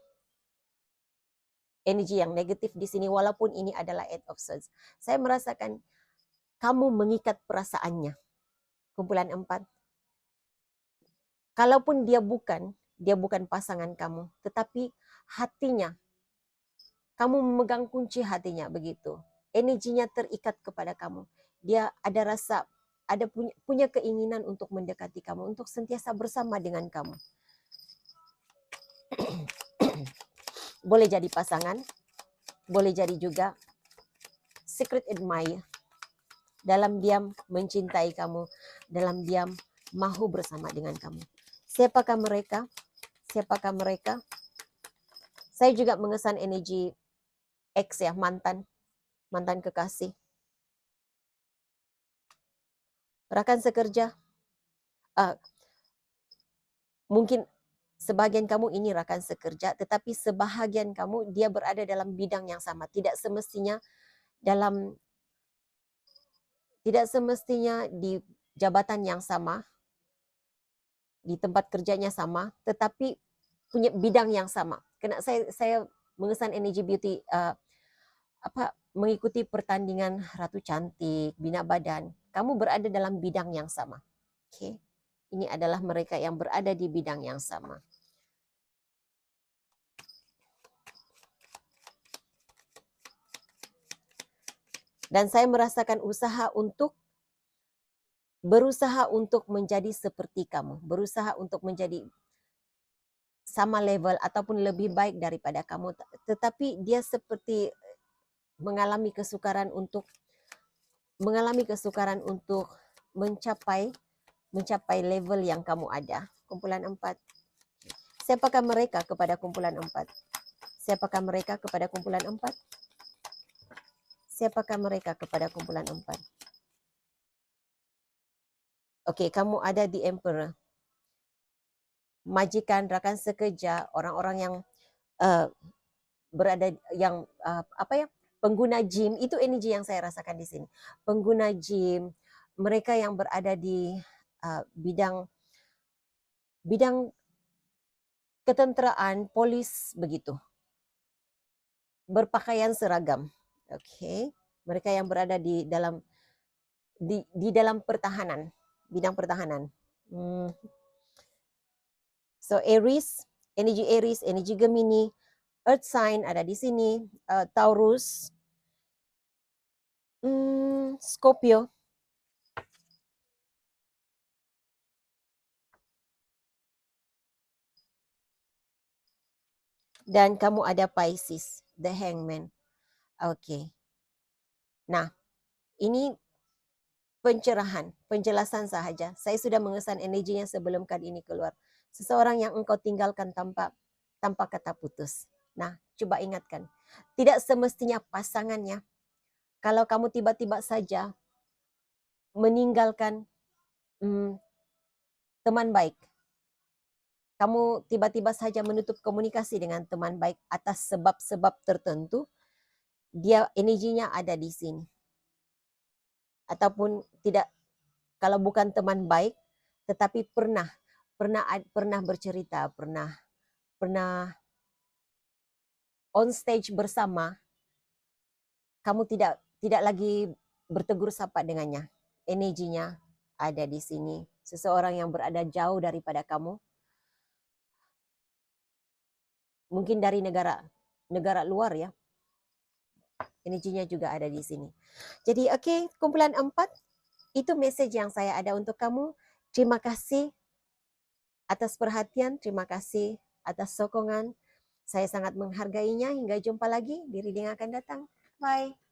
energi yang negatif di sini walaupun ini adalah Eight of Swords. Saya merasakan kamu mengikat perasaannya. Kumpulan 4. Kalaupun dia bukan pasangan kamu, tetapi hatinya, kamu memegang kunci hatinya begitu. Energinya terikat kepada kamu. Dia ada rasa, ada punya keinginan untuk mendekati kamu, untuk sentiasa bersama dengan kamu. Boleh jadi pasangan, boleh jadi juga secret admirer. Dalam diam mencintai kamu, dalam diam mahu bersama dengan kamu. Siapakah mereka? Siapakah mereka? Saya juga mengesan energi ex ya, mantan kekasih. Rekan sekerja. Mungkin sebagian kamu ini rekan sekerja, tetapi sebahagian kamu dia berada dalam bidang yang sama. Tidak semestinya di jabatan yang sama, di tempat kerjanya sama, tetapi punya bidang yang sama. Karena saya mengesan energi beauty mengikuti pertandingan Ratu Cantik, Bina Badan. Kamu berada dalam bidang yang sama. Oke. Ini adalah mereka yang berada di bidang yang sama. Dan saya merasakan berusaha untuk menjadi seperti kamu, berusaha untuk menjadi sama level ataupun lebih baik daripada kamu, tetapi dia seperti mengalami kesukaran untuk mencapai level yang kamu ada. Kumpulan 4. Siapakah mereka kepada kumpulan 4? Siapakah mereka kepada kumpulan 4? Siapakah mereka kepada kumpulan 4? Okey, kamu ada di Emperor. Majikan, rakan sekerja, orang-orang yang berada yang pengguna gym, itu energi yang saya rasakan di sini. Pengguna gym, mereka yang berada di bidang ketenteraan, polis begitu. Berpakaian seragam. Okey. Mereka yang berada di dalam pertahanan, bidang pertahanan. So Aries, energi Gemini, Earth sign ada di sini, Taurus, Scorpio. Dan kamu ada Pisces, the Hangman. Okey. Nah, ini pencerahan, penjelasan sahaja. Saya sudah mengesan energinya sebelum kad ini keluar. Seseorang yang engkau tinggalkan tanpa kata putus. Nah, coba ingatkan. Tidak semestinya pasangannya. Kalau kamu tiba-tiba saja meninggalkan teman baik, kamu tiba-tiba saja menutup komunikasi dengan teman baik atas sebab-sebab tertentu, dia energinya ada di sini. Ataupun tidak, kalau bukan teman baik, tetapi pernah bercerita, pernah on stage bersama, kamu tidak lagi bertegur sapa dengannya. Energinya ada di sini. Seseorang yang berada jauh daripada kamu, mungkin dari negara luar ya. Energinya juga ada di sini. Jadi okey, kumpulan 4, itu message yang saya ada untuk kamu. Terima kasih atas perhatian, terima kasih atas sokongan. Saya sangat menghargainya. Hingga jumpa lagi di reading akan datang. Bye.